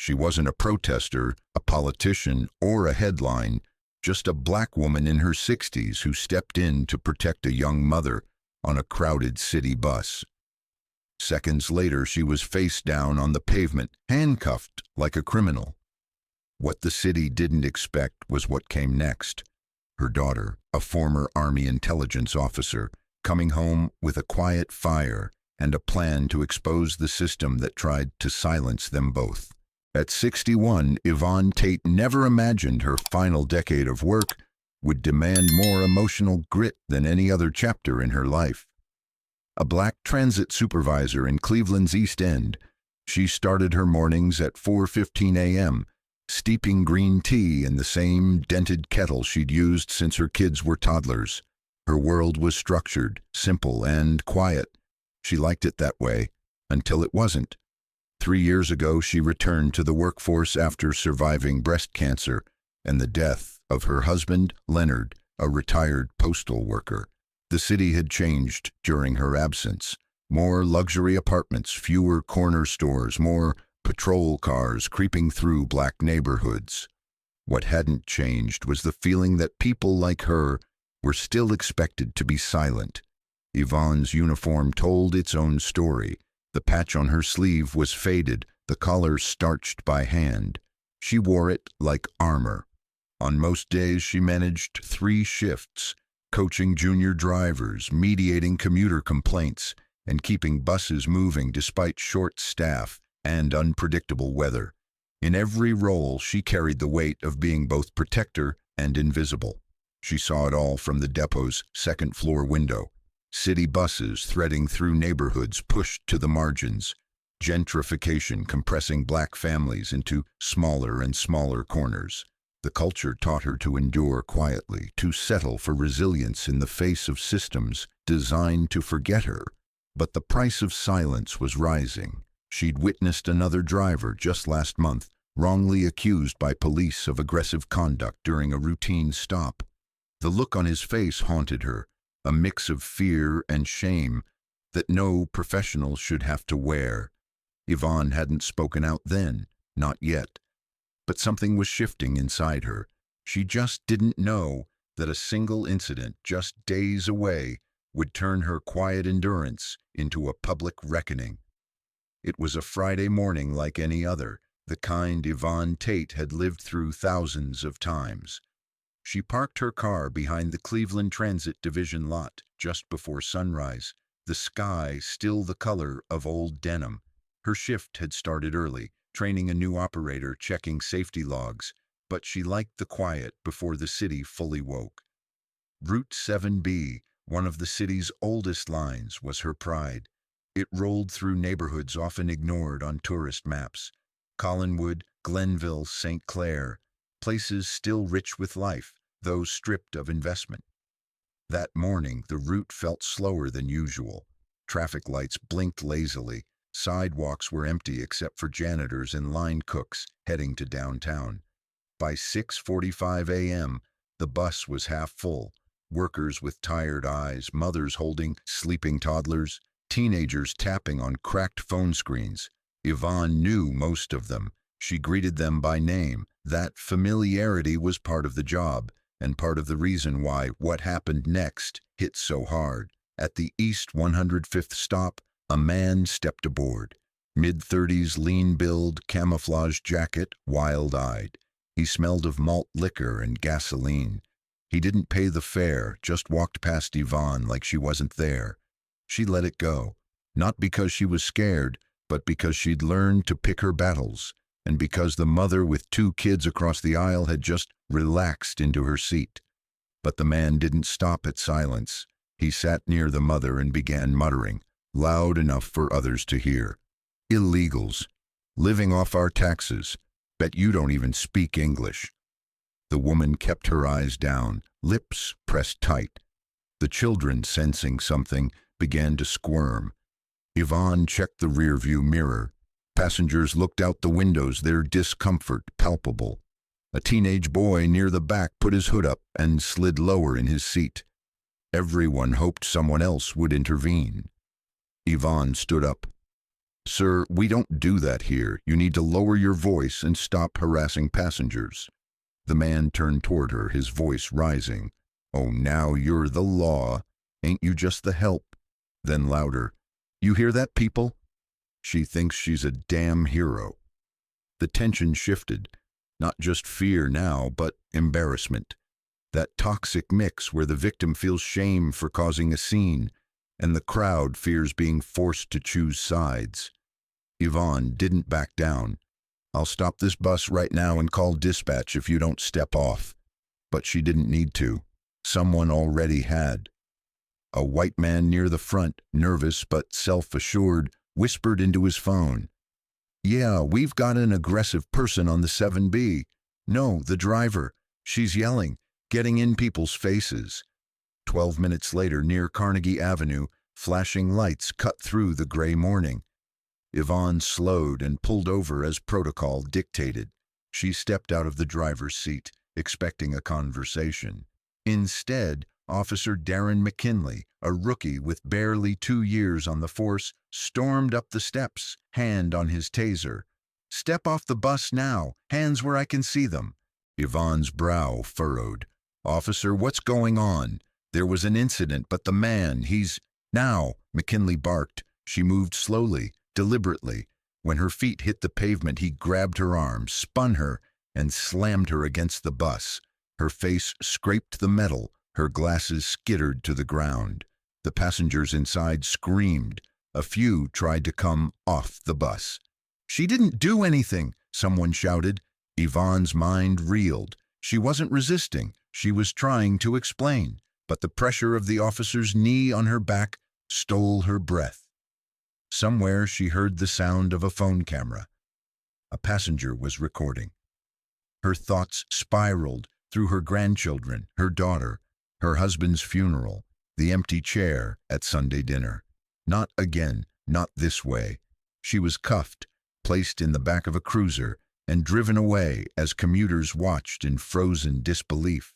She wasn't a protester, a politician, or a headline, just a black woman in her 60s who stepped in to protect a young mother on a crowded city bus. Seconds later, she was face down on the pavement, handcuffed like a criminal. What the city didn't expect was what came next. Her daughter, a former Army intelligence officer, coming home with a quiet fire and a plan to expose the system that tried to silence them both. At 61, Yvonne Tate never imagined her final decade of work would demand more emotional grit than any other chapter in her life. A black transit supervisor in Cleveland's East End, she started her mornings at 4:15 a.m., steeping green tea in the same dented kettle she'd used since her kids were toddlers. Her world was structured, simple, and quiet. She liked it that way, until it wasn't. 3 years ago, she returned to the workforce after surviving breast cancer and the death of her husband, Leonard, a retired postal worker. The city had changed during her absence. More luxury apartments, fewer corner stores, more patrol cars creeping through black neighborhoods. What hadn't changed was the feeling that people like her were still expected to be silent. Yvonne's uniform told its own story. The patch on her sleeve was faded, the collar starched by hand. She wore it like armor. On most days, she managed 3 shifts, coaching junior drivers, mediating commuter complaints, and keeping buses moving despite short staff and unpredictable weather. In every role, she carried the weight of being both protector and invisible. She saw it all from the depot's second-floor window. City buses threading through neighborhoods pushed to the margins, gentrification compressing black families into smaller and smaller corners. The culture taught her to endure quietly, to settle for resilience in the face of systems designed to forget her. But the price of silence was rising. She'd witnessed another driver just last month, wrongly accused by police of aggressive conduct during a routine stop. The look on his face haunted her, a mix of fear and shame that no professional should have to wear. Yvonne hadn't spoken out then, not yet. But something was shifting inside her. She just didn't know that a single incident just days away would turn her quiet endurance into a public reckoning. It was a Friday morning like any other, the kind Yvonne Tate had lived through thousands of times. She parked her car behind the Cleveland Transit Division lot just before sunrise, the sky still the color of old denim. Her shift had started early, training a new operator, checking safety logs, but she liked the quiet before the city fully woke. Route 7B, one of the city's oldest lines, was her pride. It rolled through neighborhoods often ignored on tourist maps. Collinwood, Glenville, St. Clair, places still rich with life, though stripped of investment. That morning, the route felt slower than usual. Traffic lights blinked lazily. Sidewalks were empty except for janitors and line cooks heading to downtown. By 6:45 a.m., the bus was half full. Workers with tired eyes, mothers holding sleeping toddlers, teenagers tapping on cracked phone screens. Yvonne knew most of them. She greeted them by name. That familiarity was part of the job, and part of the reason why what happened next hit so hard. At the East 105th stop, a man stepped aboard. Mid-30s, lean build, camouflage jacket, wild-eyed. He smelled of malt liquor and gasoline. He didn't pay the fare, just walked past Yvonne like she wasn't there. She let it go, not because she was scared, but because she'd learned to pick her battles, and because the mother with 2 kids across the aisle had just relaxed into her seat. But the man didn't stop at silence. He sat near the mother and began muttering, loud enough for others to hear. "Illegals, living off our taxes. Bet you don't even speak English." The woman kept her eyes down, lips pressed tight. The children, sensing something, began to squirm. Yvonne checked the rearview mirror. Passengers looked out the windows, their discomfort palpable. A teenage boy near the back put his hood up and slid lower in his seat. Everyone hoped someone else would intervene. Yvonne stood up. "Sir, we don't do that here. You need to lower your voice and stop harassing passengers." The man turned toward her, his voice rising. "Oh, now you're the law. Ain't you just the help?" Then louder, "You hear that, people? She thinks she's a damn hero." The tension shifted. Not just fear now, but embarrassment. That toxic mix where the victim feels shame for causing a scene, and the crowd fears being forced to choose sides. Yvonne didn't back down. "I'll stop this bus right now and call dispatch if you don't step off." But she didn't need to. Someone already had. A white man near the front, nervous but self-assured, whispered into his phone, "Yeah, we've got an aggressive person on the 7B. No, the driver. She's yelling, getting in people's faces." 12 minutes later, near Carnegie Avenue, flashing lights cut through the gray morning. Yvonne slowed and pulled over as protocol dictated. She stepped out of the driver's seat, expecting a conversation. Instead, Officer Darren McKinley, a rookie with barely 2 years on the force, stormed up the steps, hand on his taser. "Step off the bus now, hands where I can see them." Yvonne's brow furrowed. "Officer, what's going on? There was an incident, but the man, he's—" "Now," McKinley barked. She moved slowly, deliberately. When her feet hit the pavement, he grabbed her arm, spun her, and slammed her against the bus. Her face scraped the metal, her glasses skittered to the ground. The passengers inside screamed. A few tried to come off the bus. "She didn't do anything," someone shouted. Yvonne's mind reeled. She wasn't resisting. She was trying to explain. But the pressure of the officer's knee on her back stole her breath. Somewhere she heard the sound of a phone camera. A passenger was recording. Her thoughts spiraled through her grandchildren, her daughter, her husband's funeral, the empty chair at Sunday dinner. Not again, not this way. She was cuffed, placed in the back of a cruiser, and driven away as commuters watched in frozen disbelief.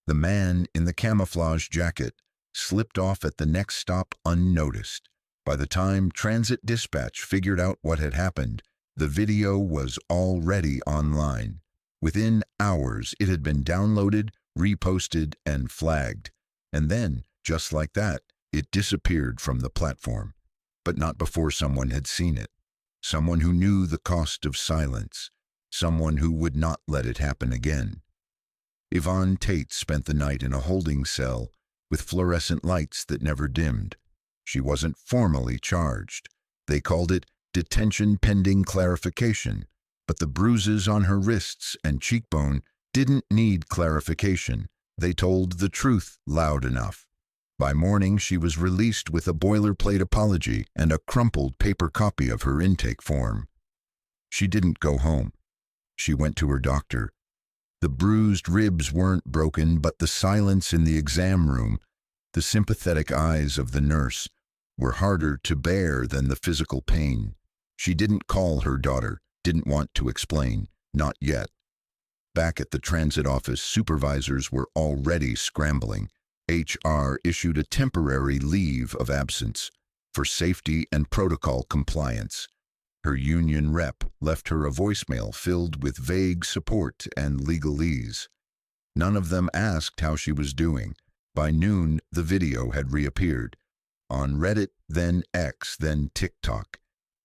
The man in the camouflage jacket slipped off at the next stop unnoticed. By the time transit dispatch figured out what had happened, the video was already online. Within hours, it had been downloaded, reposted, and flagged. And then, just like that, it disappeared from the platform. But not before someone had seen it. Someone who knew the cost of silence. Someone who would not let it happen again. Yvonne Tate spent the night in a holding cell with fluorescent lights that never dimmed. She wasn't formally charged. They called it detention pending clarification. But the bruises on her wrists and cheekbone didn't need clarification. They told the truth loud enough. By morning, she was released with a boilerplate apology and a crumpled paper copy of her intake form. She didn't go home. She went to her doctor. The bruised ribs weren't broken, but the silence in the exam room, the sympathetic eyes of the nurse, were harder to bear than the physical pain. She didn't call her daughter, didn't want to explain, not yet. Back at the transit office, supervisors were already scrambling. HR issued a temporary leave of absence for safety and protocol compliance. Her union rep left her a voicemail filled with vague support and legalese. None of them asked how she was doing. By noon, the video had reappeared. On Reddit, then X, then TikTok.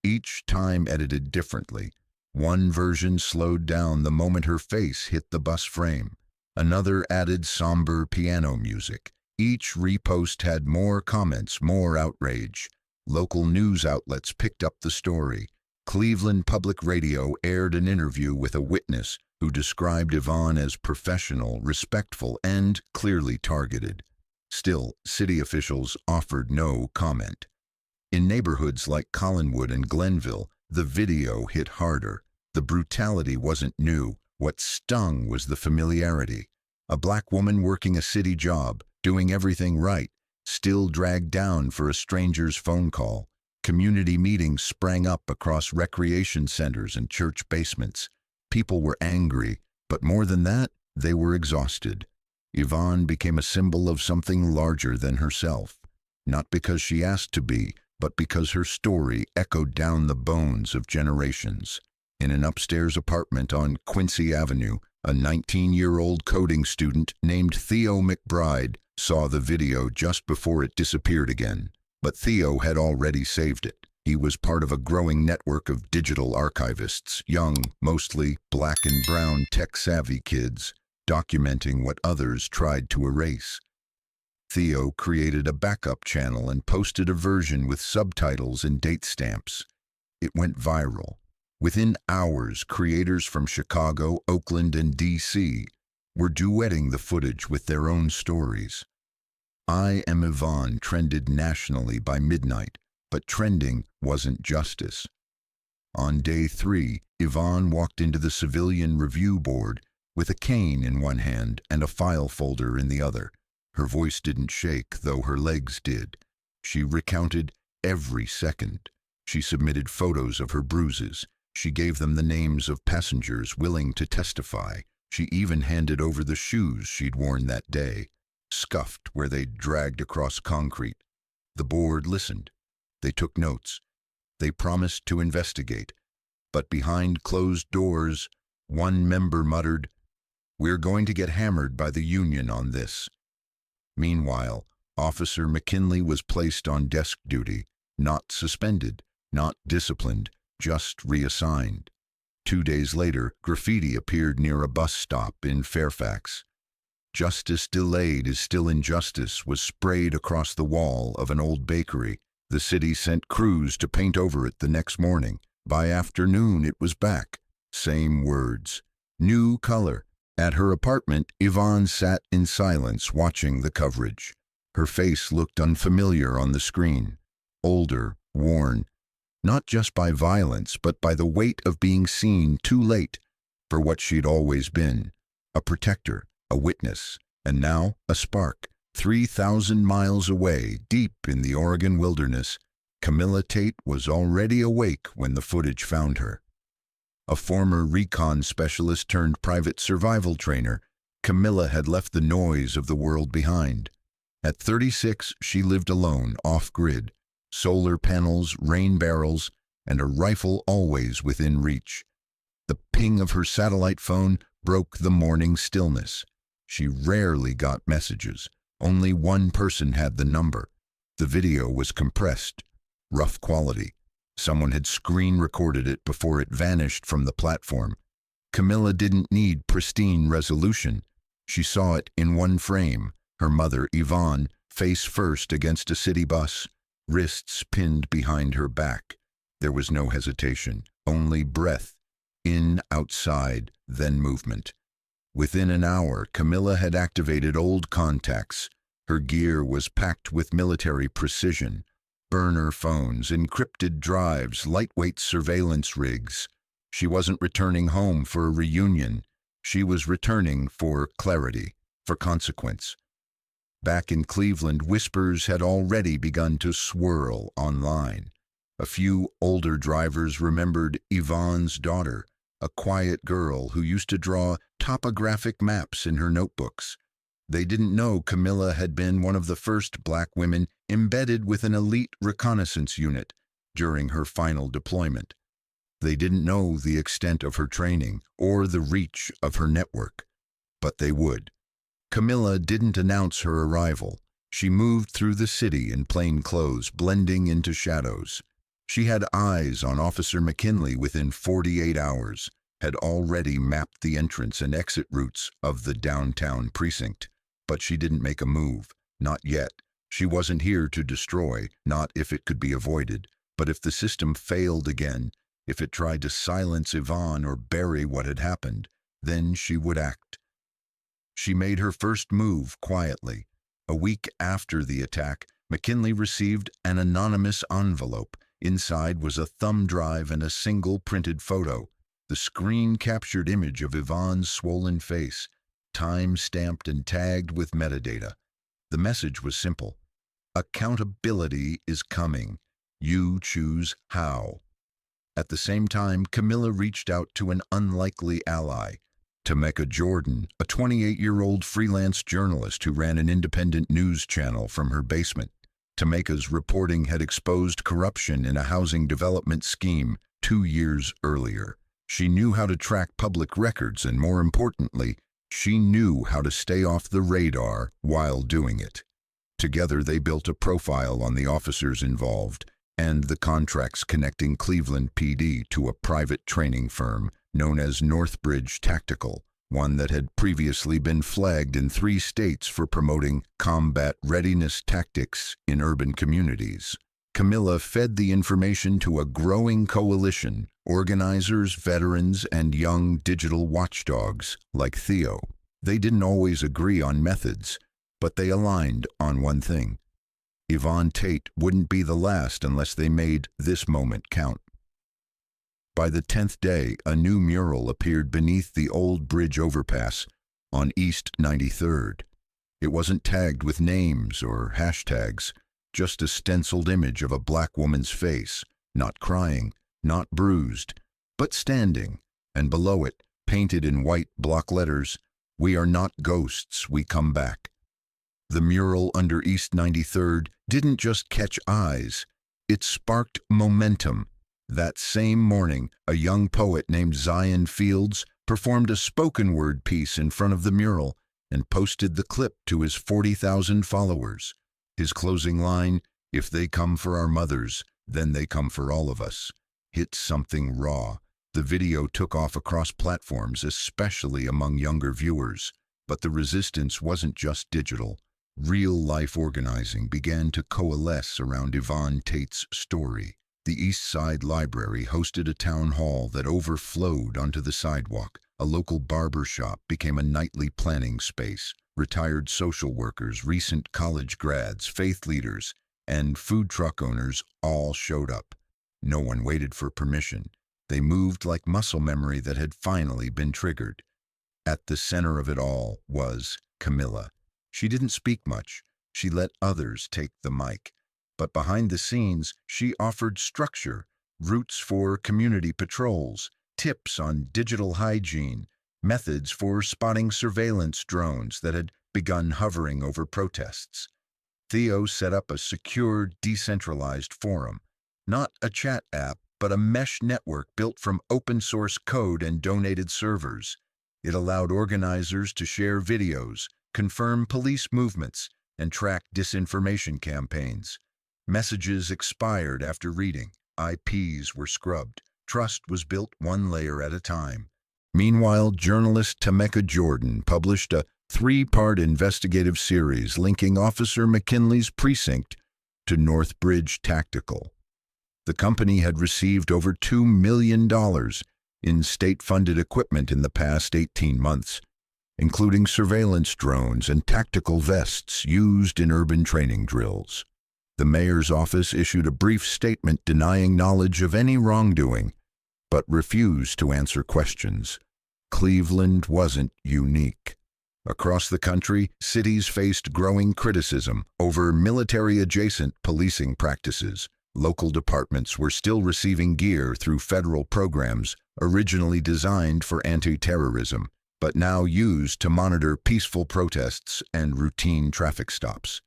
Each time edited differently. One version slowed down the moment her face hit the bus frame. Another added somber piano music. Each repost had more comments, more outrage. Local news outlets picked up the story. Cleveland Public Radio aired an interview with a witness who described Yvonne as professional, respectful, and clearly targeted. Still, city officials offered no comment. In neighborhoods like Collinwood and Glenville, the video hit harder. The brutality wasn't new. What stung was the familiarity. A black woman working a city job, doing everything right, still dragged down for a stranger's phone call. Community meetings sprang up across recreation centers and church basements. People were angry, but more than that, they were exhausted. Yvonne became a symbol of something larger than herself. Not because she asked to be, but because her story echoed down the bones of generations. In an upstairs apartment on Quincy Avenue, a 19-year-old coding student named Theo McBride saw the video just before it disappeared again. But Theo had already saved it. He was part of a growing network of digital archivists, young, mostly black and brown tech-savvy kids, documenting what others tried to erase. Theo created a backup channel and posted a version with subtitles and date stamps. It went viral. Within hours, creators from Chicago, Oakland, and D.C. were duetting the footage with their own stories. "I Am Yvonne" trended nationally by midnight, but trending wasn't justice. On day 3, Yvonne walked into the Civilian Review Board with a cane in one hand and a file folder in the other. Her voice didn't shake, though her legs did. She recounted every second. She submitted photos of her bruises. She gave them the names of passengers willing to testify. She even handed over the shoes she'd worn that day, scuffed where they'd dragged across concrete. The board listened. They took notes. They promised to investigate. But behind closed doors, one member muttered, "We're going to get hammered by the union on this." Meanwhile, Officer McKinley was placed on desk duty, not suspended, not disciplined, just reassigned. 2 days later, graffiti appeared near a bus stop in Fairfax. "Justice delayed is still injustice" was sprayed across the wall of an old bakery. The city sent crews to paint over it the next morning. By afternoon, it was back. Same words. New color. At her apartment, Yvonne sat in silence watching the coverage. Her face looked unfamiliar on the screen. Older, worn, not just by violence, but by the weight of being seen too late for what she'd always been. A protector, a witness, and now a spark. 3,000 miles away, deep in the Oregon wilderness, Camilla Tate was already awake when the footage found her. A former recon specialist turned private survival trainer, Camilla had left the noise of the world behind. At 36, she lived alone, off-grid. Solar panels, rain barrels, and a rifle always within reach. The ping of her satellite phone broke the morning stillness. She rarely got messages. Only one person had the number. The video was compressed, rough quality. Someone had screen recorded it before it vanished from the platform. Camilla didn't need pristine resolution. She saw it in one frame. Her mother, Yvonne, face first against a city bus, wrists pinned behind her back. There was no hesitation, only breath. In, outside, then movement. Within an hour, Camilla had activated old contacts. Her gear was packed with military precision. Burner phones, encrypted drives, lightweight surveillance rigs. She wasn't returning home for a reunion. She was returning for clarity, for consequence. Back in Cleveland, whispers had already begun to swirl online. A few older drivers remembered Yvonne's daughter, a quiet girl who used to draw topographic maps in her notebooks. They didn't know Camilla had been one of the first black women embedded with an elite reconnaissance unit during her final deployment. They didn't know the extent of her training or the reach of her network, but they would. Camilla didn't announce her arrival. She moved through the city in plain clothes, blending into shadows. She had eyes on Officer McKinley within 48 hours, had already mapped the entrance and exit routes of the downtown precinct. But she didn't make a move, not yet. She wasn't here to destroy, not if it could be avoided, but if the system failed again, if it tried to silence Yvonne or bury what had happened, then she would act. She made her first move quietly. A week after the attack, McKinley received an anonymous envelope. Inside was a thumb drive and a single printed photo. The screen-captured image of Yvonne's swollen face, time-stamped and tagged with metadata. The message was simple. Accountability is coming. You choose how. At the same time, Camilla reached out to an unlikely ally, Temeka Jordan, a 28-year-old freelance journalist who ran an independent news channel from her basement. Tameka's reporting had exposed corruption in a housing development scheme 2 years earlier. She knew how to track public records and, more importantly, she knew how to stay off the radar while doing it. Together they built a profile on the officers involved and the contracts connecting Cleveland PD to a private training firm known as Northbridge Tactical, one that had previously been flagged in 3 states for promoting combat readiness tactics in urban communities. Camilla fed the information to a growing coalition, organizers, veterans, and young digital watchdogs like Theo. They didn't always agree on methods, but they aligned on one thing. Yvonne Tate wouldn't be the last unless they made this moment count. By the 10th day, a new mural appeared beneath the old bridge overpass on East 93rd. It wasn't tagged with names or hashtags, just a stenciled image of a black woman's face, not crying, not bruised, but standing, and below it, painted in white block letters, "We are not ghosts, we come back." The mural under East 93rd didn't just catch eyes, it sparked momentum. That same morning, a young poet named Zion Fields performed a spoken word piece in front of the mural and posted the clip to his 40,000 followers. His closing line, "If they come for our mothers, then they come for all of us," hit something raw. The video took off across platforms, especially among younger viewers. But the resistance wasn't just digital. Real-life organizing began to coalesce around Yvonne Tate's story. The East Side Library hosted a town hall that overflowed onto the sidewalk. A local barber shop became a nightly planning space. Retired social workers, recent college grads, faith leaders, and food truck owners all showed up. No one waited for permission. They moved like muscle memory that had finally been triggered. At the center of it all was Camilla. She didn't speak much. She let others take the mic. But behind the scenes, she offered structure, routes for community patrols, tips on digital hygiene, methods for spotting surveillance drones that had begun hovering over protests. Theo set up a secure, decentralized forum, not a chat app, but a mesh network built from open-source code and donated servers. It allowed organizers to share videos, confirm police movements, and track disinformation campaigns. Messages expired after reading. IPs were scrubbed. Trust was built one layer at a time. Meanwhile, journalist Tameka Jordan published a 3-part investigative series linking Officer McKinley's precinct to Northbridge Tactical. The company had received over $2 million in state-funded equipment in the past 18 months, including surveillance drones and tactical vests used in urban training drills. The mayor's office issued a brief statement denying knowledge of any wrongdoing, but refused to answer questions. Cleveland wasn't unique. Across the country, cities faced growing criticism over military-adjacent policing practices. Local departments were still receiving gear through federal programs originally designed for anti-terrorism, but now used to monitor peaceful protests and routine traffic stops.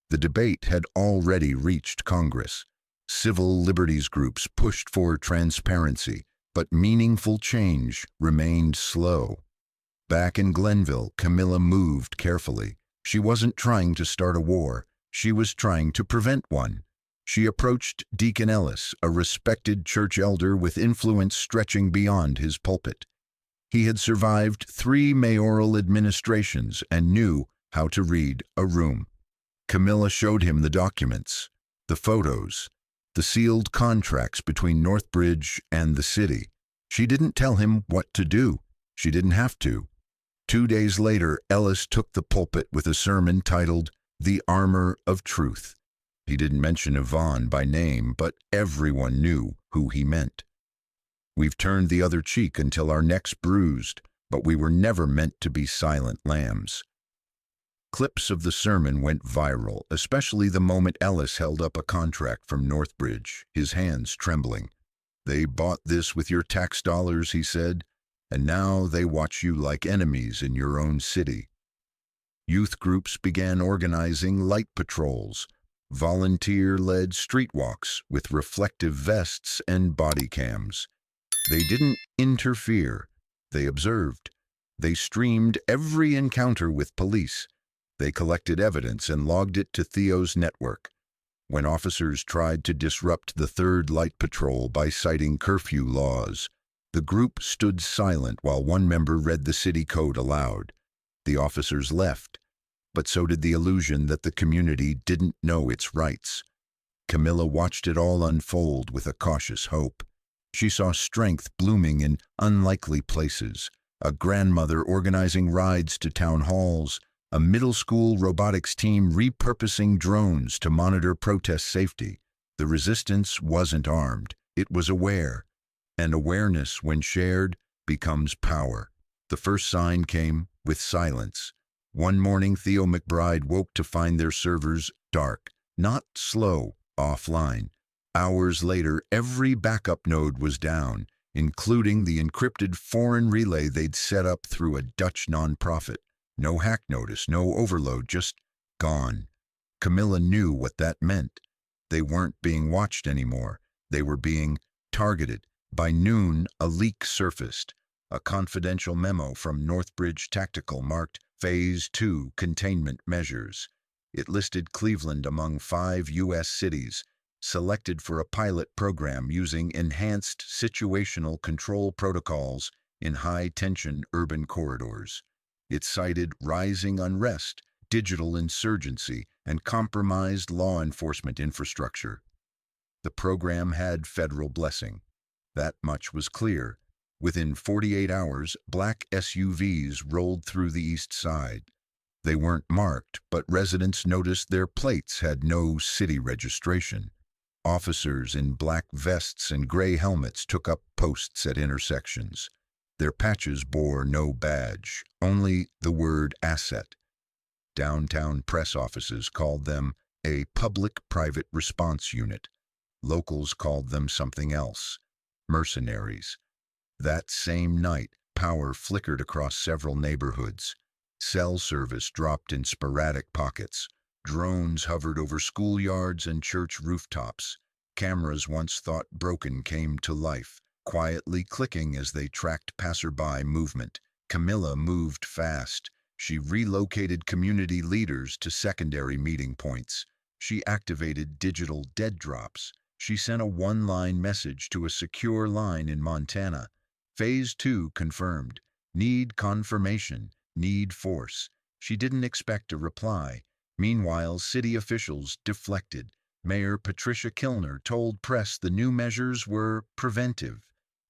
The debate had already reached Congress. Civil liberties groups pushed for transparency, but meaningful change remained slow. Back in Glenville, Camilla moved carefully. She wasn't trying to start a war. She was trying to prevent one. She approached Deacon Ellis, a respected church elder with influence stretching beyond his pulpit. He had survived 3 mayoral administrations and knew how to read a room. Camilla showed him the documents, the photos, the sealed contracts between Northbridge and the city. She didn't tell him what to do. She didn't have to. 2 days later, Ellis took the pulpit with a sermon titled "The Armor of Truth." He didn't mention Yvonne by name, but everyone knew who he meant. "We've turned the other cheek until our necks bruised, but we were never meant to be silent lambs." Clips of the sermon went viral, especially the moment Ellis held up a contract from Northbridge, his hands trembling. "They bought this with your tax dollars," he said, "and now they watch you like enemies in your own city." Youth groups began organizing light patrols. volunteer-led street walks with reflective vests and body cams. They didn't interfere. They observed. They streamed every encounter with police. They collected evidence and logged it to Theo's network. When officers tried to disrupt the Third Light Patrol by citing curfew laws, the group stood silent while one member read the city code aloud. The officers left, but so did the illusion that the community didn't know its rights. Camilla watched it all unfold with a cautious hope. She saw strength blooming in unlikely places, a grandmother organizing rides to town halls, a middle school robotics team repurposing drones to monitor protest safety. The resistance wasn't armed, it was aware. And awareness, when shared, becomes power. The first sign came with silence. One morning, Theo McBride woke to find their servers dark, not slow, offline. Hours later, every backup node was down, including the encrypted foreign relay they'd set up through a Dutch nonprofit. No hack notice, no overload, just gone. Camilla knew what that meant. They weren't being watched anymore. They were being targeted. By noon, a leak surfaced. A confidential memo from Northbridge Tactical marked Phase 2 containment measures. It listed Cleveland among 5 U.S. cities, selected for a pilot program using enhanced situational control protocols in high-tension urban corridors. It cited rising unrest, digital insurgency, and compromised law enforcement infrastructure. The program had federal blessing. That much was clear. Within 48 hours, black SUVs rolled through the east side. They weren't marked, but residents noticed their plates had no city registration. Officers in black vests and gray helmets took up posts at intersections. Their patches bore no badge, only the word asset. Downtown press offices called them a public-private response unit. Locals called them something else, mercenaries. That same night, power flickered across several neighborhoods. Cell service dropped in sporadic pockets. Drones hovered over schoolyards and church rooftops. Cameras once thought broken came to life, quietly clicking as they tracked passerby movement. Camilla moved fast. She relocated community leaders to secondary meeting points. She activated digital dead drops. She sent a one-line message to a secure line in Montana. Phase 2 confirmed. Need confirmation. Need force. She didn't expect a reply. Meanwhile, city officials deflected. Mayor Patricia Kilner told press the new measures were preventive.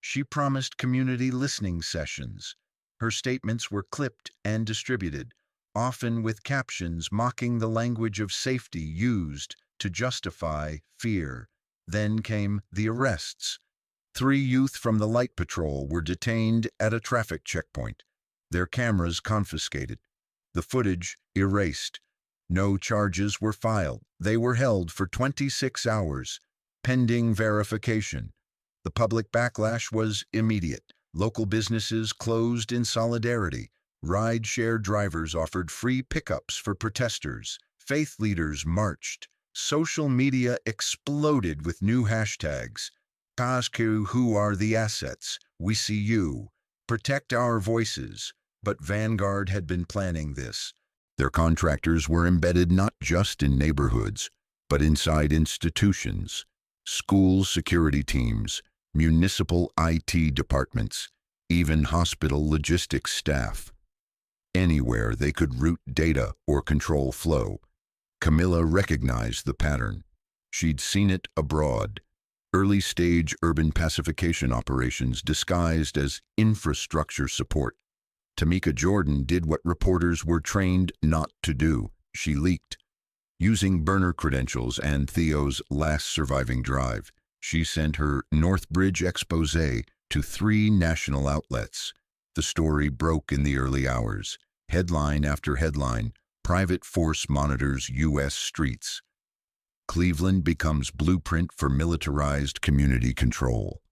She promised community listening sessions. Her statements were clipped and distributed, often with captions mocking the language of safety used to justify fear. Then came the arrests. 3 youth from the Light Patrol were detained at a traffic checkpoint. Their cameras confiscated. The footage erased. No charges were filed. They were held for 26 hours, pending verification. The public backlash was immediate. Local businesses closed in solidarity. Ride-share drivers offered free pickups for protesters. Faith leaders marched. Social media exploded with new hashtags. Ask who are the assets. We see you. Protect our voices. But Vanguard had been planning this. Their contractors were embedded not just in neighborhoods, but inside institutions, school security teams, municipal IT departments, even hospital logistics staff. Anywhere they could route data or control flow. Camilla recognized the pattern. She'd seen it abroad. Early-stage urban pacification operations disguised as infrastructure support. Tamika Jordan did what reporters were trained not to do. She leaked. Using burner credentials and Theo's last surviving drive, she sent her Northbridge expose to 3 national outlets. The story broke in the early hours. Headline after headline, private force monitors U.S. streets. Cleveland becomes blueprint for militarized community control.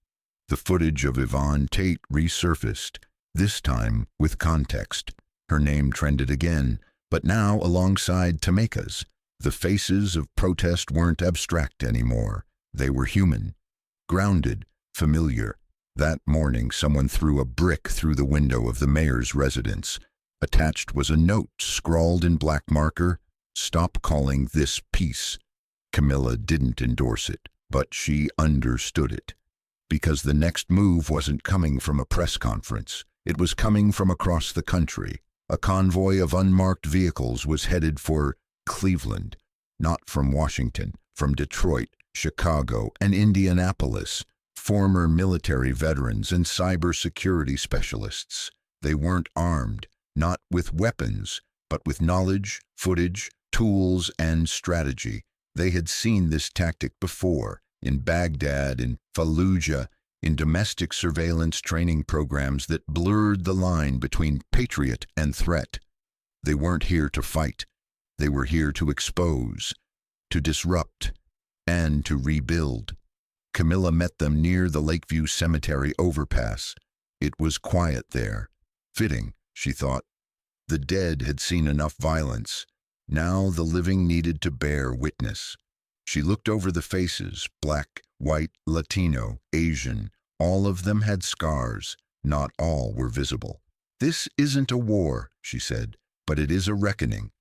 The footage of Yvonne Tate resurfaced, this time with context. Her name trended again, but now alongside Tamika's. The faces of protest weren't abstract anymore. They were human, grounded, familiar. That morning, someone threw a brick through the window of the mayor's residence. Attached was a note scrawled in black marker, "Stop calling this peace." Camilla didn't endorse it, but she understood it. Because the next move wasn't coming from a press conference. It was coming from across the country. A convoy of unmarked vehicles was headed for Cleveland, not from Washington, from Detroit, Chicago, and Indianapolis. Former military veterans and cybersecurity specialists. They weren't armed, not with weapons, but with knowledge, footage, tools, and strategy. They had seen this tactic before, in Baghdad, in Fallujah, in domestic surveillance training programs that blurred the line between patriot and threat. They weren't here to fight. They were here to expose, to disrupt, and to rebuild. Camilla met them near the Lakeview Cemetery overpass. It was quiet there. Fitting, she thought. The dead had seen enough violence. Now the living needed to bear witness. She looked over the faces, black, white, Latino, Asian. All of them had scars. Not all were visible. "This isn't a war," she said, "but it is a reckoning."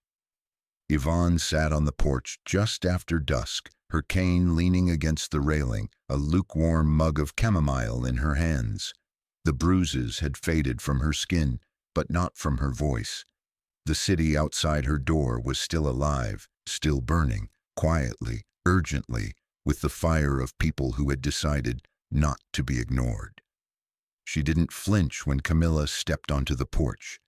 Yvonne sat on the porch just after dusk, her cane leaning against the railing, a lukewarm mug of chamomile in her hands. The bruises had faded from her skin, but not from her voice. The city outside her door was still alive, still burning, quietly, urgently, with the fire of people who had decided not to be ignored. She didn't flinch when Camilla stepped onto the porch.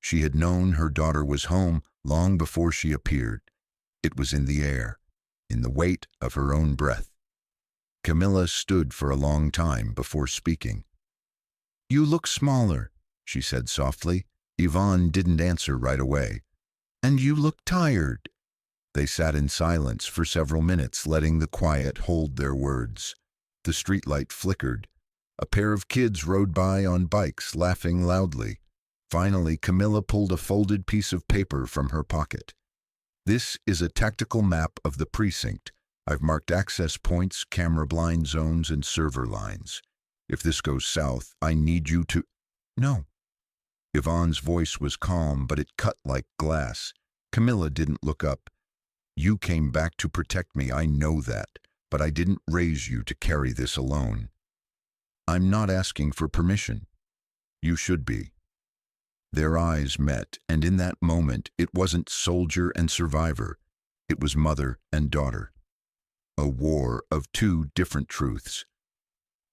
She had known her daughter was home long before she appeared. It was in the air, in the weight of her own breath. Camilla stood for a long time before speaking. "You look smaller," she said softly. Yvonne didn't answer right away. "And you look tired." They sat in silence for several minutes, letting the quiet hold their words. The streetlight flickered. A pair of kids rode by on bikes, laughing loudly. Finally, Camilla pulled a folded piece of paper from her pocket. "This is a tactical map of the precinct. I've marked access points, camera blind zones, and server lines. If this goes south, I need you to—" "No." Yvonne's voice was calm, but it cut like glass. Camilla didn't look up. "You came back to protect me, I know that, but I didn't raise you to carry this alone. I'm not asking for permission. You should be." Their eyes met, and in that moment it wasn't soldier and survivor. It was mother and daughter. A war of two different truths.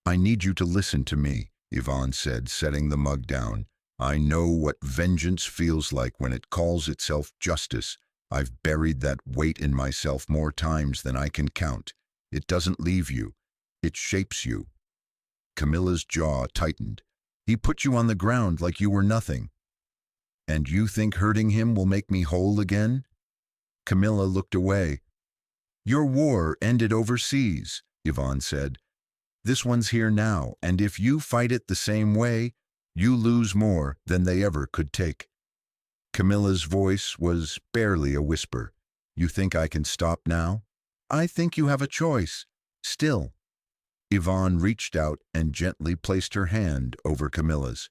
"I need you to listen to me," Yvonne said, setting the mug down. "I know what vengeance feels like when it calls itself justice. I've buried that weight in myself more times than I can count. It doesn't leave you. It shapes you." Camilla's jaw tightened. "He put you on the ground like you were nothing. And you think hurting him will make me whole again?" Camilla looked away. "Your war ended overseas," Yvonne said. "This one's here now, and if you fight it the same way, you lose more than they ever could take." Camilla's voice was barely a whisper. "You think I can stop now?" "I think you have a choice. Still." Yvonne reached out and gently placed her hand over Camilla's.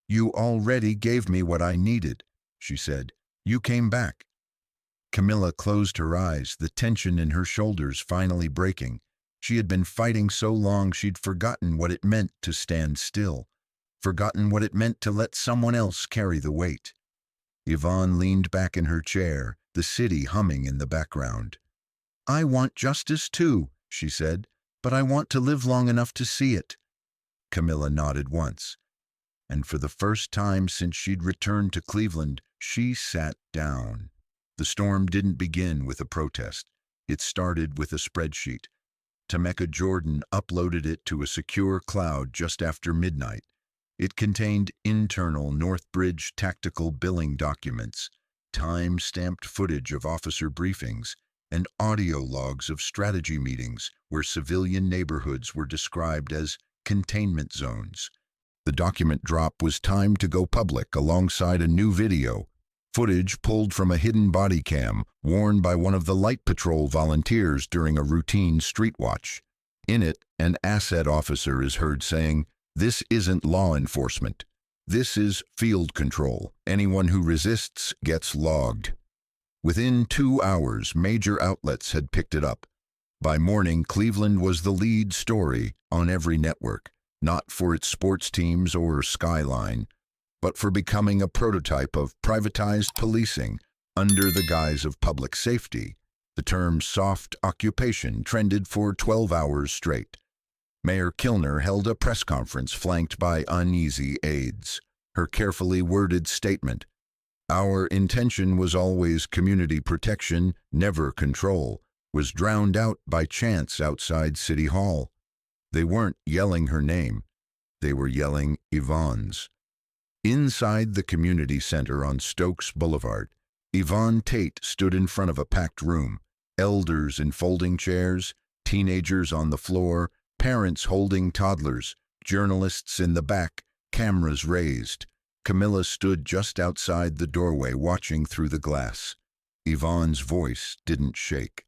"You already gave me what I needed," she said. "You came back." Camilla closed her eyes, the tension in her shoulders finally breaking. She had been fighting so long she'd forgotten what it meant to stand still, forgotten what it meant to let someone else carry the weight. Yvonne leaned back in her chair, the city humming in the background. "I want justice too," she said, "but I want to live long enough to see it." Camilla nodded once. And for the first time since she'd returned to Cleveland, she sat down. The storm didn't begin with a protest. It started with a spreadsheet. Tameka Jordan uploaded it to a secure cloud just after midnight. It contained internal Northbridge tactical billing documents, time-stamped footage of officer briefings, and audio logs of strategy meetings where civilian neighborhoods were described as containment zones. The document drop was timed to go public alongside a new video. Footage pulled from a hidden body cam worn by one of the Light Patrol volunteers during a routine street watch. In it, an asset officer is heard saying, "This isn't law enforcement. This is field control. Anyone who resists gets logged." Within 2 hours, major outlets had picked it up. By morning, Cleveland was the lead story on every network, not for its sports teams or skyline, but for becoming a prototype of privatized policing under the guise of public safety. The term soft occupation trended for 12 hours straight. Mayor Kilner held a press conference flanked by uneasy aides. Her carefully worded statement, "Our intention was always community protection, never control," was drowned out by chants outside City Hall. They weren't yelling her name. They were yelling Yvonne's. Inside the community center on Stokes Boulevard, Yvonne Tate stood in front of a packed room. Elders in folding chairs, teenagers on the floor, parents holding toddlers, journalists in the back, cameras raised. Camilla stood just outside the doorway watching through the glass. Yvonne's voice didn't shake.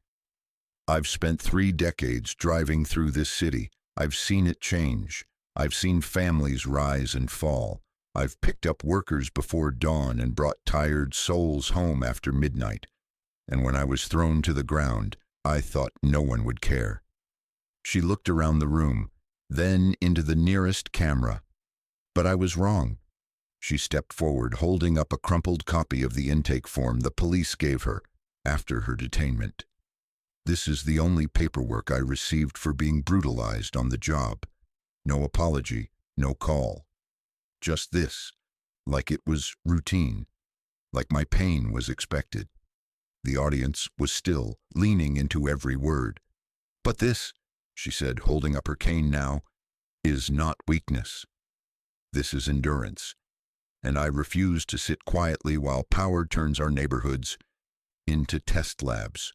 "I've spent 3 decades driving through this city. I've seen it change. I've seen families rise and fall. I've picked up workers before dawn and brought tired souls home after midnight. And when I was thrown to the ground, I thought no one would care." She looked around the room, then into the nearest camera. But I was wrong. She stepped forward, holding up a crumpled copy of the intake form the police gave her after her detainment. "This is the only paperwork I received for being brutalized on the job. No apology, no call. Just this, like it was routine, like my pain was expected." The audience was still, leaning into every word. "But this," she said, holding up her cane now, "is not weakness. This is endurance. And I refuse to sit quietly while power turns our neighborhoods into test labs."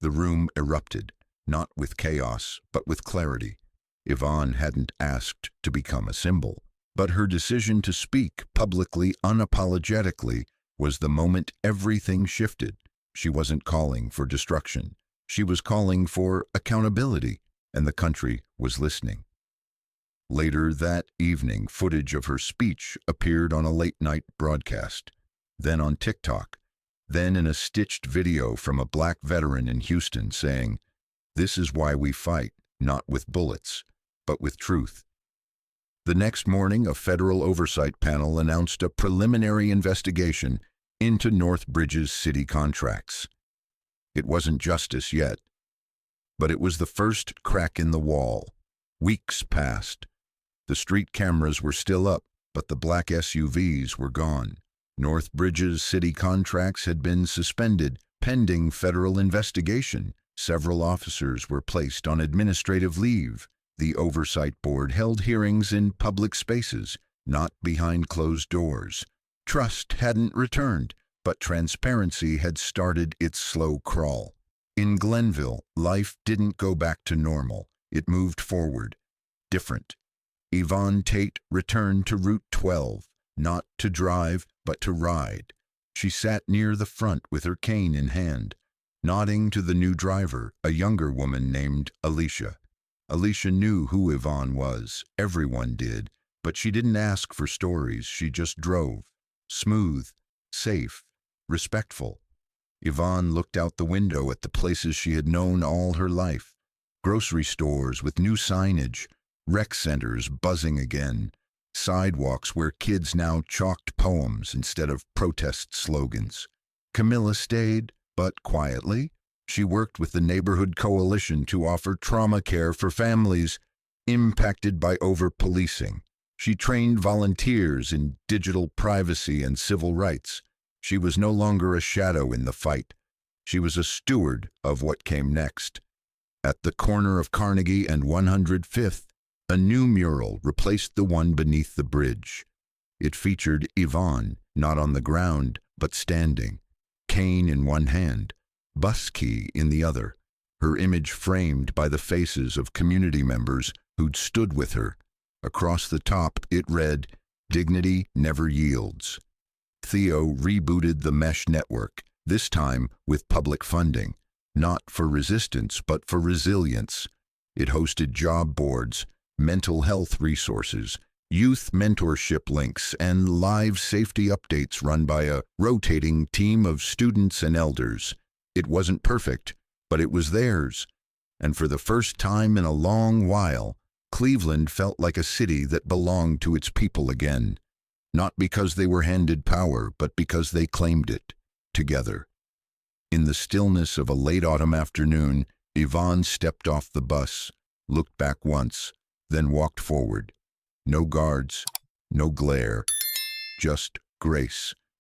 The room erupted, not with chaos, but with clarity. Yvonne hadn't asked to become a symbol, but her decision to speak publicly, unapologetically, was the moment everything shifted. She wasn't calling for destruction. She was calling for accountability, and the country was listening. Later that evening, footage of her speech appeared on a late-night broadcast, then on TikTok, then in a stitched video from a black veteran in Houston saying, "This is why we fight, not with bullets, but with truth." The next morning, a federal oversight panel announced a preliminary investigation into Northbridge's city contracts. It wasn't justice yet, but it was the first crack in the wall. Weeks passed. The street cameras were still up, but the black SUVs were gone. Northbridge's city contracts had been suspended, pending federal investigation. Several officers were placed on administrative leave. The Oversight Board held hearings in public spaces, not behind closed doors. Trust hadn't returned, but transparency had started its slow crawl. In Glenville, life didn't go back to normal. It moved forward. Different. Yvonne Tate returned to Route 12, not to drive, but to ride. She sat near the front with her cane in hand, nodding to the new driver, a younger woman named Alicia. Alicia knew who Yvonne was. Everyone did, but she didn't ask for stories. She just drove. Smooth, safe, respectful. Yvonne looked out the window at the places she had known all her life. Grocery stores with new signage, rec centers buzzing again, sidewalks where kids now chalked poems instead of protest slogans. Camilla stayed, but quietly. She worked with the neighborhood coalition to offer trauma care for families impacted by over-policing. She trained volunteers in digital privacy and civil rights. She was no longer a shadow in the fight. She was a steward of what came next. At the corner of Carnegie and 105th, a new mural replaced the one beneath the bridge. It featured Yvonne, not on the ground, but standing, cane in one hand, bus key in the other, her image framed by the faces of community members who'd stood with her. Across the top, it read, "Dignity never yields." Theo rebooted the mesh network, this time with public funding, not for resistance but for resilience. It hosted job boards, mental health resources, youth mentorship links, and live safety updates run by a rotating team of students and elders. It wasn't perfect, but it was theirs. And for the first time in a long while, Cleveland felt like a city that belonged to its people again. Not because they were handed power, but because they claimed it, together. In the stillness of a late autumn afternoon, Yvonne stepped off the bus, looked back once, then walked forward. No guards, no glare, just grace.